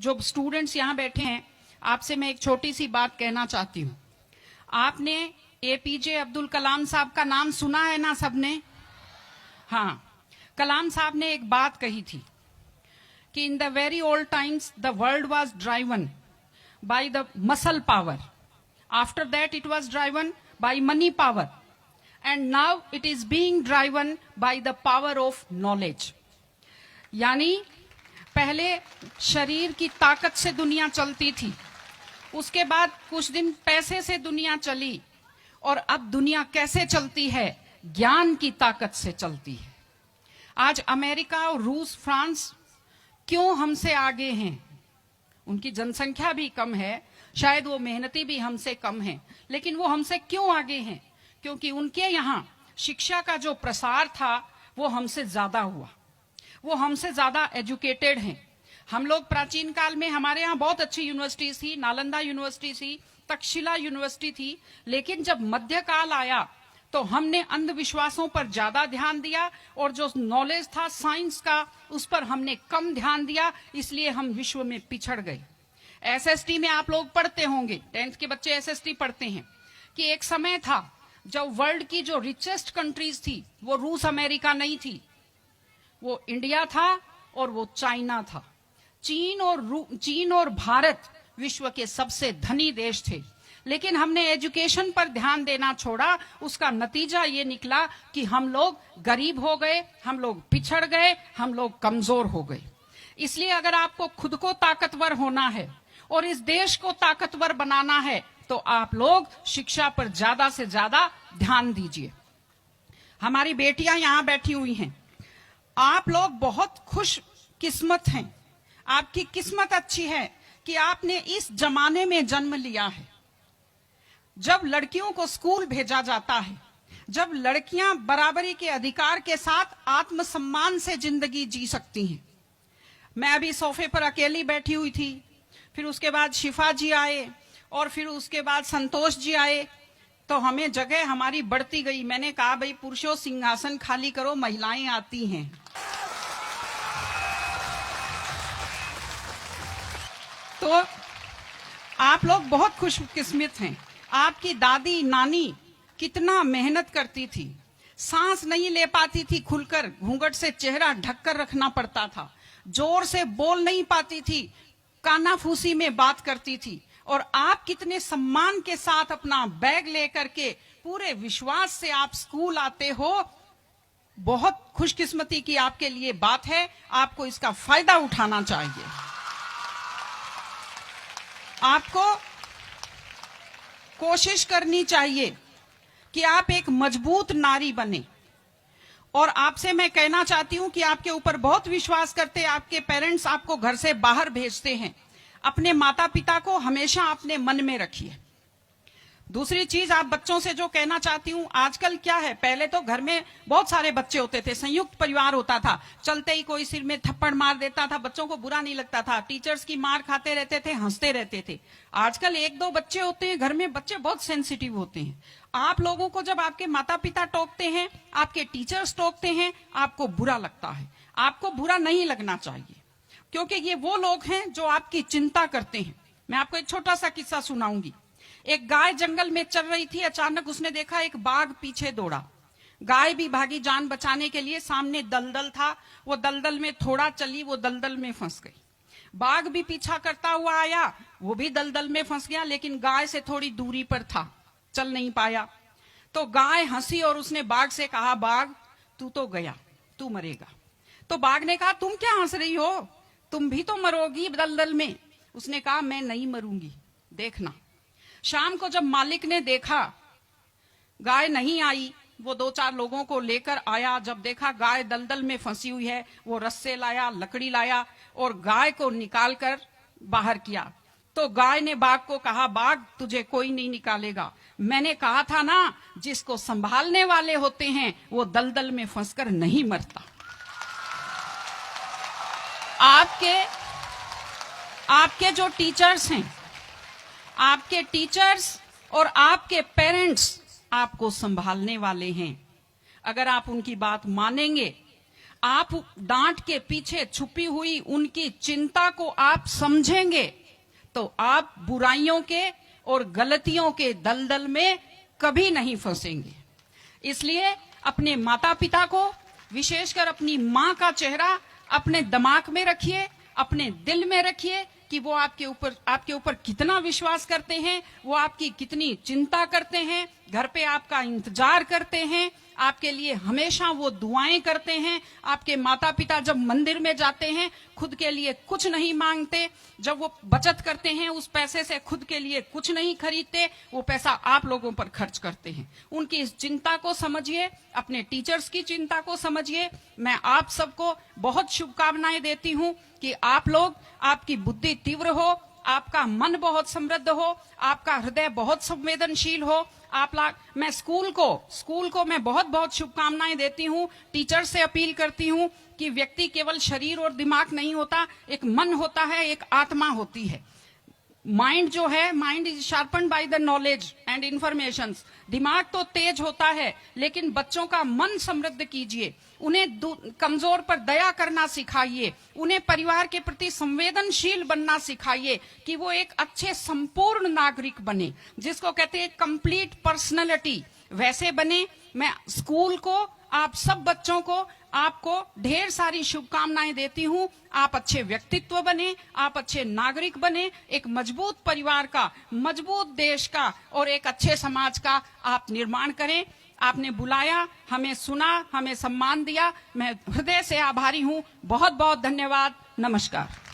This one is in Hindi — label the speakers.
Speaker 1: जो स्टूडेंट्स यहाँ बैठे हैं, आपसे मैं एक छोटी सी बात कहना चाहती हूँ। आपने एपीजे अब्दुल कलाम साहब का नाम सुना है ना सबने? हाँ, कलाम साहब ने एक बात कही थी कि in the very old times the world was driven by the muscle power, after that it was driven by money power, and now it is being driven by the power of knowledge. यानी पहले शरीर की ताकत से दुनिया चलती थी, उसके बाद कुछ दिन पैसे से दुनिया चली, और अब दुनिया कैसे चलती है? ज्ञान की ताकत से चलती है। आज अमेरिका और रूस, फ्रांस क्यों हमसे आगे हैं? उनकी जनसंख्या भी कम है, शायद वो मेहनती भी हमसे कम है, लेकिन वो हमसे क्यों आगे हैं? क्योंकि उनके यहाँ शिक्षा का जो प्रसार था वो हमसे ज्यादा हुआ, वो हमसे ज्यादा एजुकेटेड हैं। हम लोग प्राचीन काल में हमारे यहाँ बहुत अच्छी यूनिवर्सिटीज थी, नालंदा यूनिवर्सिटी थी, तक्षशिला यूनिवर्सिटी थी, लेकिन जब मध्यकाल आया तो हमने अंधविश्वासों पर ज्यादा ध्यान दिया, और जो नॉलेज था साइंस का उस पर हमने कम ध्यान दिया, इसलिए हम विश्व में पिछड़ गए। एसएसटी में आप लोग पढ़ते होंगे, 10th के बच्चे एसएसटी पढ़ते हैं, कि एक समय था जब वर्ल्ड की जो रिचेस्ट कंट्रीज थी वो रूस अमेरिका नहीं थी, वो इंडिया था और वो चाइना था। चीन और भारत विश्व के सबसे धनी देश थे, लेकिन हमने एजुकेशन पर ध्यान देना छोड़ा। उसका नतीजा ये निकला कि हम लोग गरीब हो गए, हम लोग पिछड़ गए, हम लोग कमजोर हो गए। इसलिए अगर आपको खुद को ताकतवर होना है और इस देश को ताकतवर बनाना है तो आप लोग शिक्षा पर ज्यादा से ज्यादा ध्यान दीजिए। हमारी बेटियां यहां बैठी हुई हैं, आप लोग बहुत खुश किस्मत हैं, आपकी किस्मत अच्छी है कि आपने इस जमाने में जन्म लिया है जब लड़कियों को स्कूल भेजा जाता है, जब लड़कियां बराबरी के अधिकार के साथ आत्मसम्मान से जिंदगी जी सकती हैं। मैं अभी सोफे पर अकेली बैठी हुई थी, फिर उसके बाद शिफा जी आए और फिर उसके बाद संतोष जी आए, तो हमें जगह हमारी बढ़ती गई। मैंने कहा भाई पुरुषों सिंहासन खाली करो, महिलाएं आती हैं। तो आप लोग बहुत खुशकिस्मत हैं। आपकी दादी नानी कितना मेहनत करती थी, सांस नहीं ले पाती थी खुलकर, घूंघट से चेहरा ढककर रखना पड़ता था, जोर से बोल नहीं पाती थी, कानाफूसी में बात करती थी, और आप कितने सम्मान के साथ अपना बैग लेकर के पूरे विश्वास से आप स्कूल आते हो। बहुत खुशकिस्मती की आपके लिए बात है, आपको इसका फायदा उठाना चाहिए। आपको कोशिश करनी चाहिए कि आप एक मजबूत नारी बने, और आपसे मैं कहना चाहती हूं कि आपके ऊपर बहुत विश्वास करते, आपके पेरेंट्स आपको घर से बाहर भेजते हैं, अपने माता पिता को हमेशा अपने मन में रखिए। दूसरी चीज आप बच्चों से जो कहना चाहती हूँ, आजकल क्या है, पहले तो घर में बहुत सारे बच्चे होते थे, संयुक्त परिवार होता था, चलते ही कोई सिर में थप्पड़ मार देता था, बच्चों को बुरा नहीं लगता था, टीचर्स की मार खाते रहते थे, हंसते रहते थे। आजकल 1-2 बच्चे होते हैं घर में, बच्चे बहुत सेंसिटिव होते हैं। आप लोगों को जब आपके माता पिता टोकते हैं, आपके टीचर्स टोकते हैं, आपको बुरा लगता है। आपको बुरा नहीं लगना चाहिए, क्योंकि ये वो लोग हैं जो आपकी चिंता करते हैं। मैं आपको एक छोटा सा किस्सा सुनाऊंगी। एक गाय जंगल में चल रही थी, अचानक उसने देखा एक बाघ पीछे दौड़ा। गाय भी भागी जान बचाने के लिए, सामने दलदल था, वो दलदल में थोड़ा चली, वो दलदल में फंस गई। बाघ भी पीछा करता हुआ आया, वो भी दलदल में फंस गया, लेकिन गाय से थोड़ी दूरी पर था, चल नहीं पाया। तो गाय हंसी और उसने बाघ से कहा, बाघ तू तो गया, तू मरेगा। तो बाघ ने कहा, तुम क्या हंस रही हो, तुम भी तो मरोगी दलदल में। उसने कहा, मैं नहीं मरूंगी, देखना। शाम को जब मालिक ने देखा गाय नहीं आई, वो 2-4 लोगों को लेकर आया। जब देखा गाय दलदल में फंसी हुई है, वो रस्से लाया, लकड़ी लाया और गाय को निकालकर बाहर किया। तो गाय ने बाघ को कहा, बाघ तुझे कोई नहीं निकालेगा, मैंने कहा था ना, जिसको संभालने वाले होते हैं वो दलदल में फंसकर नहीं मरता। आपके जो टीचर्स हैं, आपके टीचर्स और आपके पेरेंट्स आपको संभालने वाले हैं। अगर आप उनकी बात मानेंगे, आप डांट के पीछे छुपी हुई उनकी चिंता को आप समझेंगे तो आप बुराइयों के और गलतियों के दलदल में कभी नहीं फंसेंगे। इसलिए अपने माता पिता को, विशेषकर अपनी मां का चेहरा अपने दिमाग में रखिए, अपने दिल में रखिए कि वो आपके ऊपर कितना विश्वास करते हैं, वो आपकी कितनी चिंता करते हैं, घर पे आपका इंतजार करते हैं, आपके लिए हमेशा वो दुआएं करते हैं। आपके माता पिता जब मंदिर में जाते हैं खुद के लिए कुछ नहीं मांगते, जब वो बचत करते हैं उस पैसे से खुद के लिए कुछ नहीं खरीदते, वो पैसा आप लोगों पर खर्च करते हैं। उनकी इस चिंता को समझिए, अपने टीचर्स की चिंता को समझिए। मैं आप सबको बहुत शुभकामनाएं देती हूं कि आप लोग, आपकी बुद्धि तीव्र हो, आपका मन बहुत समृद्ध हो, आपका हृदय बहुत संवेदनशील हो। मैं स्कूल को मैं बहुत बहुत शुभकामनाएं देती हूं। टीचर से अपील करती हूं कि व्यक्ति केवल शरीर और दिमाग नहीं होता, एक मन होता है, एक आत्मा होती है। माइंड जो है, mind is sharpened by the knowledge and information. दिमाग तो तेज होता है, लेकिन बच्चों का मन समृद्ध कीजिए, उन्हें कमजोर पर दया करना सिखाइए, उन्हें परिवार के प्रति संवेदनशील बनना सिखाइए कि वो एक अच्छे संपूर्ण नागरिक बने, जिसको कहते हैं कंप्लीट पर्सनैलिटी, वैसे बने। मैं स्कूल को, आप सब बच्चों को, आपको ढेर सारी शुभकामनाएं देती हूं। आप अच्छे व्यक्तित्व बने, आप अच्छे नागरिक बने, एक मजबूत परिवार का, मजबूत देश का और एक अच्छे समाज का आप निर्माण करें। आपने बुलाया, हमें सुना, हमें सम्मान दिया, मैं हृदय से आभारी हूं। बहुत बहुत धन्यवाद। नमस्कार।